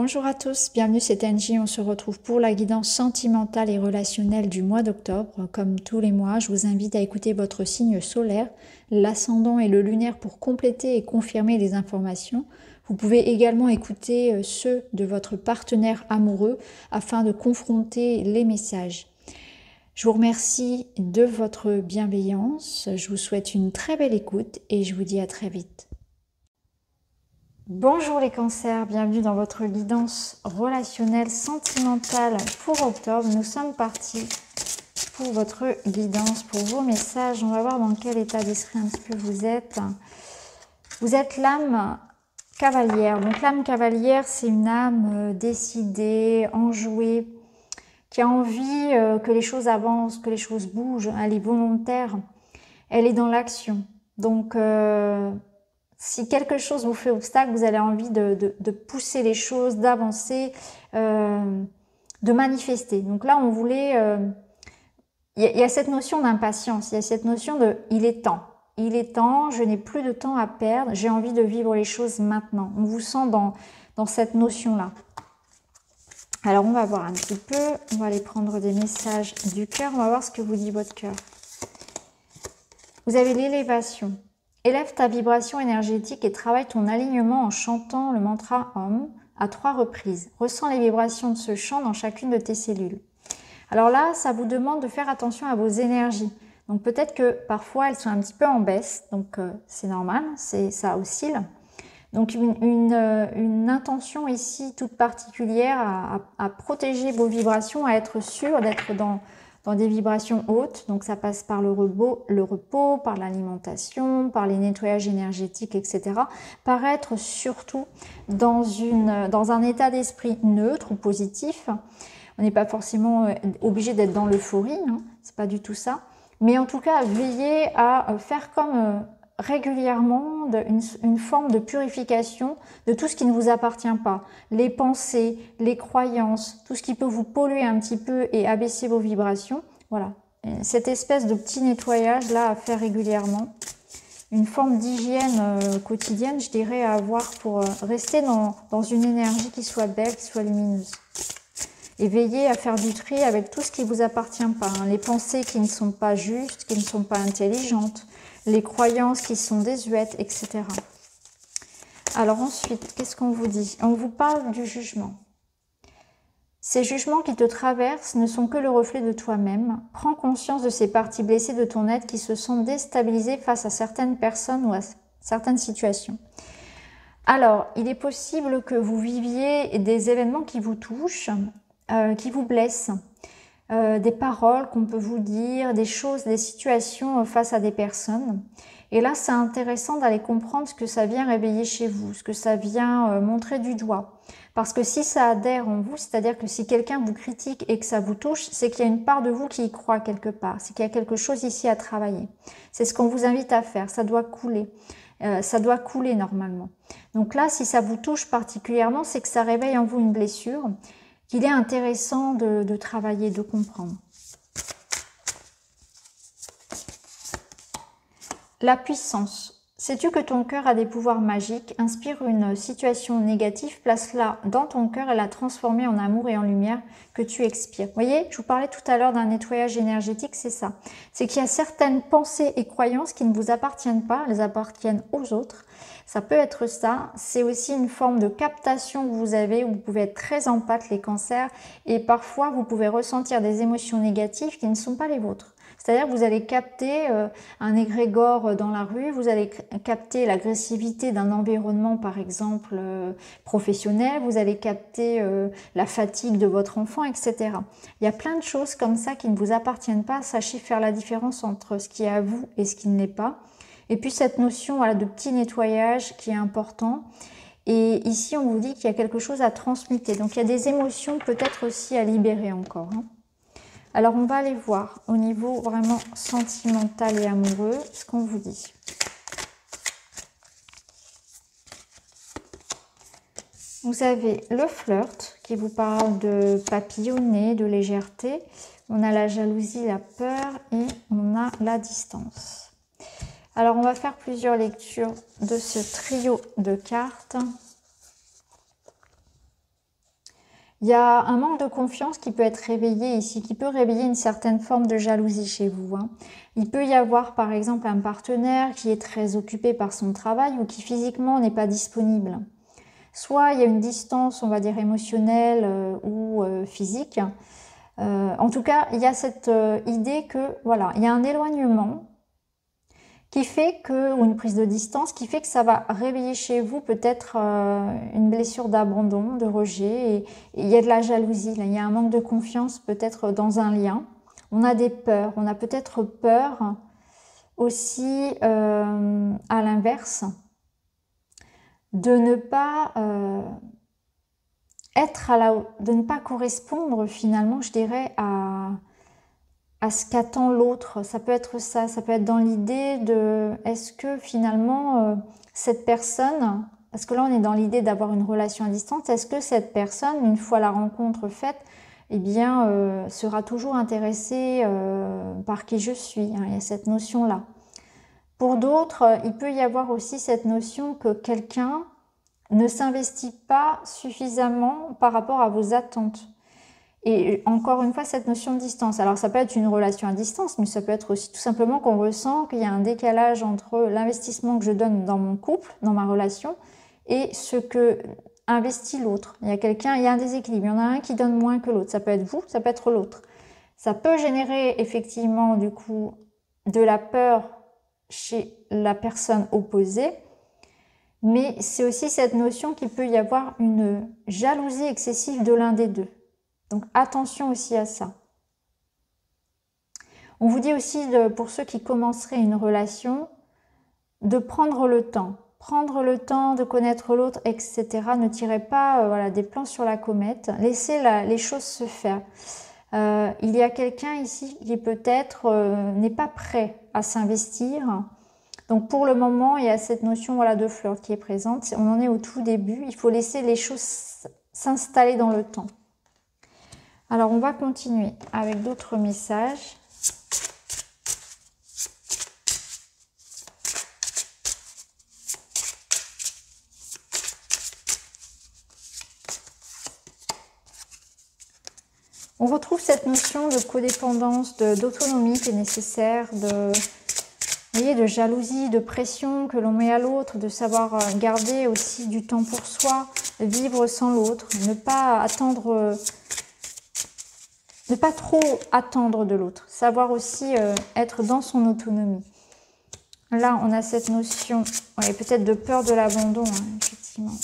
Bonjour à tous, bienvenue, c'est Angie. On se retrouve pour la guidance sentimentale et relationnelle du mois d'octobre. Comme tous les mois, je vous invite à écouter votre signe solaire, l'ascendant et le lunaire pour compléter et confirmer les informations. Vous pouvez également écouter ceux de votre partenaire amoureux afin de confronter les messages. Je vous remercie de votre bienveillance, je vous souhaite une très belle écoute et je vous dis à très vite. Bonjour les cancers, bienvenue dans votre guidance relationnelle sentimentale pour octobre. Nous sommes partis pour votre guidance, pour vos messages. On va voir dans quel état d'esprit un petit peu vous êtes. Vous êtes l'âme cavalière. Donc l'âme cavalière, c'est une âme décidée, enjouée, qui a envie que les choses avancent, que les choses bougent. Elle est volontaire, elle est dans l'action. Donc si quelque chose vous fait obstacle, vous avez envie de pousser les choses, d'avancer, de manifester. Donc là, on voulait... Il y a cette notion d'impatience, il y a cette notion de « il est temps ». Il est temps, je n'ai plus de temps à perdre, j'ai envie de vivre les choses maintenant. On vous sent dans cette notion-là. Alors, on va voir un petit peu, on va aller prendre des messages du cœur, on va voir ce que vous dit votre cœur. Vous avez l'élévation. Élève ta vibration énergétique et travaille ton alignement en chantant le mantra Om à 3 reprises. Ressens les vibrations de ce chant dans chacune de tes cellules. Alors là, ça vous demande de faire attention à vos énergies. Donc peut-être que parfois elles sont un petit peu en baisse, donc c'est normal, ça oscille. Donc une intention ici toute particulière à protéger vos vibrations, à être sûr d'être dans des vibrations hautes, donc ça passe par le repos, par l'alimentation, par les nettoyages énergétiques, etc. Par être surtout dans un état d'esprit neutre ou positif. On n'est pas forcément obligé d'être dans l'euphorie, hein, c'est pas du tout ça. Mais en tout cas, veillez à faire comme régulièrement une forme de purification de tout ce qui ne vous appartient pas. Les pensées, les croyances, tout ce qui peut vous polluer un petit peu et abaisser vos vibrations. Voilà, cette espèce de petit nettoyage là à faire régulièrement. Une forme d'hygiène quotidienne, je dirais, à avoir pour rester dans une énergie qui soit belle, qui soit lumineuse. Et veillez à faire du tri avec tout ce qui ne vous appartient pas. Hein. Les pensées qui ne sont pas justes, qui ne sont pas intelligentes, les croyances qui sont désuètes, etc. Alors ensuite, qu'est-ce qu'on vous dit? On vous parle du jugement. Ces jugements qui te traversent ne sont que le reflet de toi-même. Prends conscience de ces parties blessées de ton être qui se sentent déstabilisées face à certaines personnes ou à certaines situations. Alors, il est possible que vous viviez des événements qui vous touchent, qui vous blessent. Des paroles qu'on peut vous dire, des choses, des situations face à des personnes. Et là, c'est intéressant d'aller comprendre ce que ça vient réveiller chez vous, ce que ça vient montrer du doigt. Parce que si ça adhère en vous, c'est-à-dire que si quelqu'un vous critique et que ça vous touche, c'est qu'il y a une part de vous qui y croit quelque part. C'est qu'il y a quelque chose ici à travailler. C'est ce qu'on vous invite à faire. Ça doit couler. Ça doit couler normalement. Donc là, si ça vous touche particulièrement, c'est que ça réveille en vous une blessure qu'il est intéressant de travailler, de comprendre. La puissance. Sais-tu que ton cœur a des pouvoirs magiques? Inspire une situation négative, place-la dans ton cœur et la transformer en amour et en lumière que tu expires. Vous voyez, je vous parlais tout à l'heure d'un nettoyage énergétique, c'est ça. C'est qu'il y a certaines pensées et croyances qui ne vous appartiennent pas, elles appartiennent aux autres. Ça peut être ça. C'est aussi une forme de captation que vous avez, où vous pouvez être très empathe, les cancers, et parfois vous pouvez ressentir des émotions négatives qui ne sont pas les vôtres. C'est-à-dire que vous allez capter un égrégore dans la rue, vous allez capter l'agressivité d'un environnement, par exemple, professionnel, vous allez capter la fatigue de votre enfant, etc. Il y a plein de choses comme ça qui ne vous appartiennent pas. Sachez faire la différence entre ce qui est à vous et ce qui ne l'est pas. Et puis cette notion voilà, de petit nettoyage qui est important. Et ici, on vous dit qu'il y a quelque chose à transmuter. Donc il y a des émotions peut-être aussi à libérer encore, hein. Alors, on va aller voir au niveau vraiment sentimental et amoureux ce qu'on vous dit. Vous avez le flirt qui vous parle de papillonner, de légèreté. On a la jalousie, la peur et on a la distance. Alors, on va faire plusieurs lectures de ce trio de cartes. Il y a un manque de confiance qui peut être réveillé ici, qui peut réveiller une certaine forme de jalousie chez vous. Il peut y avoir par exemple un partenaire qui est très occupé par son travail ou qui physiquement n'est pas disponible. Soit il y a une distance, on va dire émotionnelle ou physique. En tout cas, il y a cette idée que voilà, il y a un éloignement qui fait que, ou une prise de distance, qui fait que ça va réveiller chez vous peut-être une blessure d'abandon, de rejet, et il y a de la jalousie, là, il y a un manque de confiance peut-être dans un lien. On a des peurs, on a peut-être peur aussi à l'inverse, de ne pas de ne pas correspondre finalement, je dirais, à ce qu'attend l'autre. Ça peut être ça, ça peut être dans l'idée de est-ce que finalement cette personne, parce que là on est dans l'idée d'avoir une relation à distance, est-ce que cette personne, une fois la rencontre faite, eh bien sera toujours intéressée par qui je suis, hein, il y a cette notion-là. Pour d'autres, il peut y avoir aussi cette notion que quelqu'un ne s'investit pas suffisamment par rapport à vos attentes. Et encore une fois, cette notion de distance. Alors, ça peut être une relation à distance, mais ça peut être aussi tout simplement qu'on ressent qu'il y a un décalage entre l'investissement que je donne dans mon couple, dans ma relation, et ce que investit l'autre. Il y a un déséquilibre. Il y en a un qui donne moins que l'autre. Ça peut être vous, ça peut être l'autre. Ça peut générer effectivement, du coup, de la peur chez la personne opposée, mais c'est aussi cette notion qu'il peut y avoir une jalousie excessive de l'un des deux. Donc attention aussi à ça. On vous dit aussi, pour ceux qui commenceraient une relation, de prendre le temps. Prendre le temps de connaître l'autre, etc. Ne tirez pas voilà, des plans sur la comète. Laissez les choses se faire. Il y a quelqu'un ici qui peut-être n'est pas prêt à s'investir. Donc pour le moment, il y a cette notion voilà, de flirt qui est présente. On en est au tout début. Il faut laisser les choses s'installer dans le temps. Alors, on va continuer avec d'autres messages. On retrouve cette notion de codépendance, d'autonomie qui est nécessaire, de jalousie, de pression que l'on met à l'autre, de savoir garder aussi du temps pour soi, vivre sans l'autre, ne pas attendre... Ne pas trop attendre de l'autre, savoir aussi être dans son autonomie. Là, on a cette notion, ouais, peut-être de peur de l'abandon, hein, effectivement,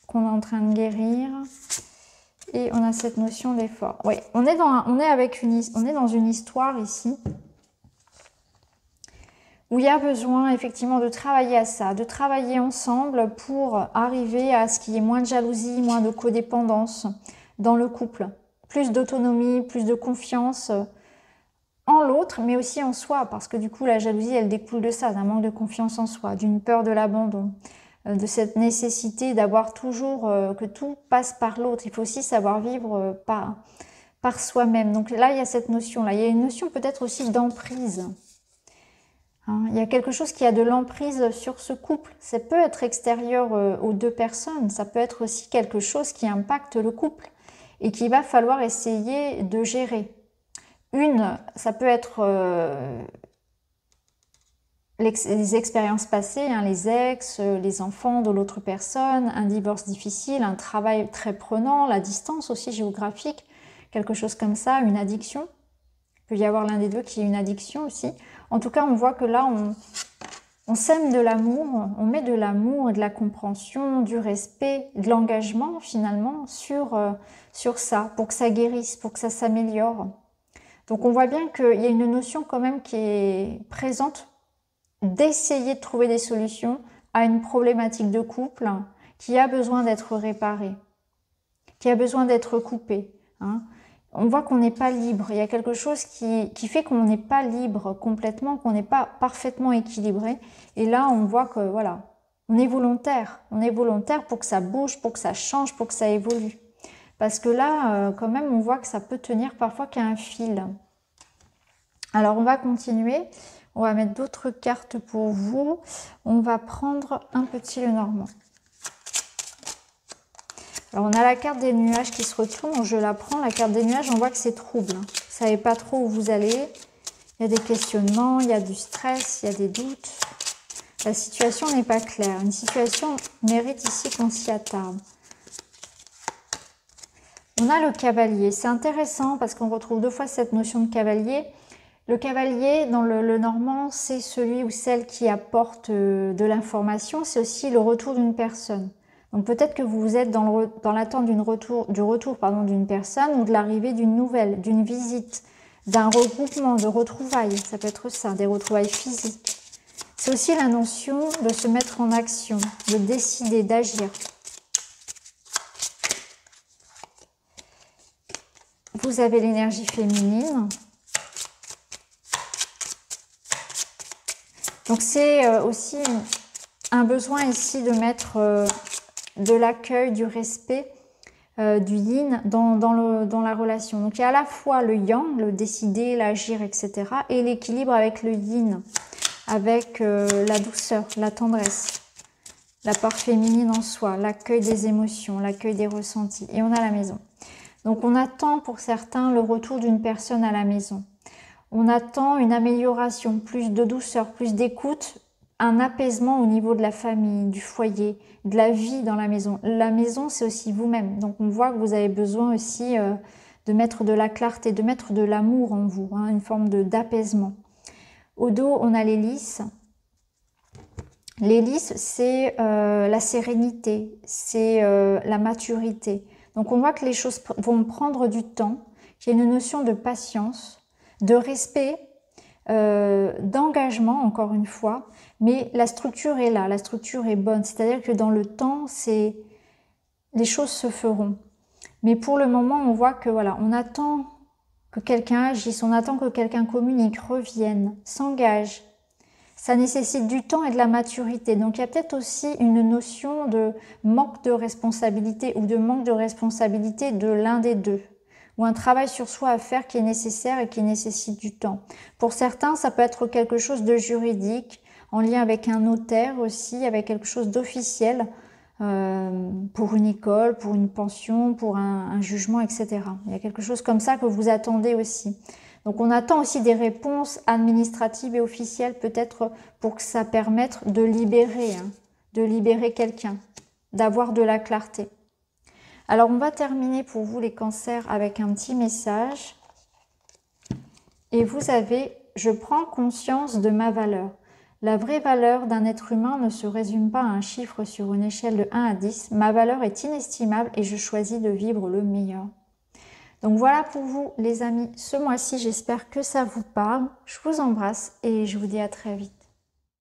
qu'on est en train de guérir. Et on a cette notion d'effort. Oui, on est dans une histoire ici où il y a besoin effectivement de travailler à ça, de travailler ensemble pour arriver à ce qu'il y ait moins de jalousie, moins de codépendance dans le couple. Plus d'autonomie, plus de confiance en l'autre, mais aussi en soi, parce que du coup, la jalousie, elle découle de ça, d'un manque de confiance en soi, d'une peur de l'abandon, de cette nécessité d'avoir toujours, que tout passe par l'autre. Il faut aussi savoir vivre par soi-même. Donc là, il y a cette notion-là. Il y a une notion peut-être aussi d'emprise. Hein, il y a quelque chose qui a de l'emprise sur ce couple. Ça peut être extérieur aux deux personnes, ça peut être aussi quelque chose qui impacte le couple et qu'il va falloir essayer de gérer. Ça peut être les expériences passées, hein, les ex, les enfants de l'autre personne, un divorce difficile, un travail très prenant, la distance aussi géographique, quelque chose comme ça, une addiction. Il peut y avoir l'un des deux qui est une addiction aussi. En tout cas, on voit que là, on sème de l'amour, on met de l'amour et de la compréhension, du respect, de l'engagement finalement sur ça, pour que ça guérisse, pour que ça s'améliore. Donc on voit bien qu'il y a une notion quand même qui est présente d'essayer de trouver des solutions à une problématique de couple qui a besoin d'être réparée, qui a besoin d'être coupée. Hein. On voit qu'on n'est pas libre. Il y a quelque chose qui fait qu'on n'est pas libre complètement, qu'on n'est pas parfaitement équilibré. Et là, on voit que voilà, on est volontaire. On est volontaire pour que ça bouge, pour que ça change, pour que ça évolue. Parce que là, quand même, on voit que ça peut tenir parfois qu'à un fil. Alors, on va continuer. On va mettre d'autres cartes pour vous. On va prendre un petit Lenormand. Alors, on a la carte des nuages qui se retourne. Donc, je la prends. La carte des nuages, on voit que c'est trouble. Vous ne savez pas trop où vous allez. Il y a des questionnements, il y a du stress, il y a des doutes. La situation n'est pas claire. Une situation mérite ici qu'on s'y attarde. On a le cavalier. C'est intéressant parce qu'on retrouve 2 fois cette notion de cavalier. Le cavalier, dans le normand, c'est celui ou celle qui apporte de l'information. C'est aussi le retour d'une personne. Donc peut-être que vous êtes dans l'attente du retour d'une personne ou de l'arrivée d'une nouvelle, d'une visite, d'un regroupement, de retrouvailles. Ça peut être ça, des retrouvailles physiques. C'est aussi la notion de se mettre en action, de décider, d'agir. Vous avez l'énergie féminine. Donc c'est aussi un besoin ici de mettre de l'accueil, du respect, du yin dans la relation. Donc il y a à la fois le yang, le décider, l'agir, etc. et l'équilibre avec le yin, avec la douceur, la tendresse, la part féminine en soi, l'accueil des émotions, l'accueil des ressentis. Et on a la maison. Donc on attend pour certains le retour d'une personne à la maison. On attend une amélioration, plus de douceur, plus d'écoute, un apaisement au niveau de la famille, du foyer, de la vie dans la maison. La maison, c'est aussi vous-même. Donc on voit que vous avez besoin aussi de mettre de la clarté, de mettre de l'amour en vous, hein, une forme d'apaisement. Au dos, on a l'hélice. L'hélice, c'est la sérénité, c'est la maturité. Donc on voit que les choses vont prendre du temps, qu'il y a une notion de patience, de respect, d'engagement, encore une fois, mais la structure est là, la structure est bonne. C'est-à-dire que dans le temps, les choses se feront. Mais pour le moment, on voit que voilà, on attend que quelqu'un agisse, on attend que quelqu'un communique, revienne, s'engage. Ça nécessite du temps et de la maturité. Donc il y a peut-être aussi une notion de manque de responsabilité ou de manque de responsabilité de l'un des deux. Ou un travail sur soi à faire qui est nécessaire et qui nécessite du temps. Pour certains, ça peut être quelque chose de juridique, en lien avec un notaire aussi, avec quelque chose d'officiel, pour une école, pour une pension, pour un jugement, etc. Il y a quelque chose comme ça que vous attendez aussi. Donc on attend aussi des réponses administratives et officielles peut-être pour que ça permette de libérer quelqu'un, d'avoir de la clarté. Alors on va terminer pour vous les cancers avec un petit message. Et vous avez « Je prends conscience de ma valeur ». La vraie valeur d'un être humain ne se résume pas à un chiffre sur une échelle de 1 à 10. Ma valeur est inestimable et je choisis de vivre le meilleur. Donc voilà pour vous les amis, ce mois-ci, j'espère que ça vous parle. Je vous embrasse et je vous dis à très vite.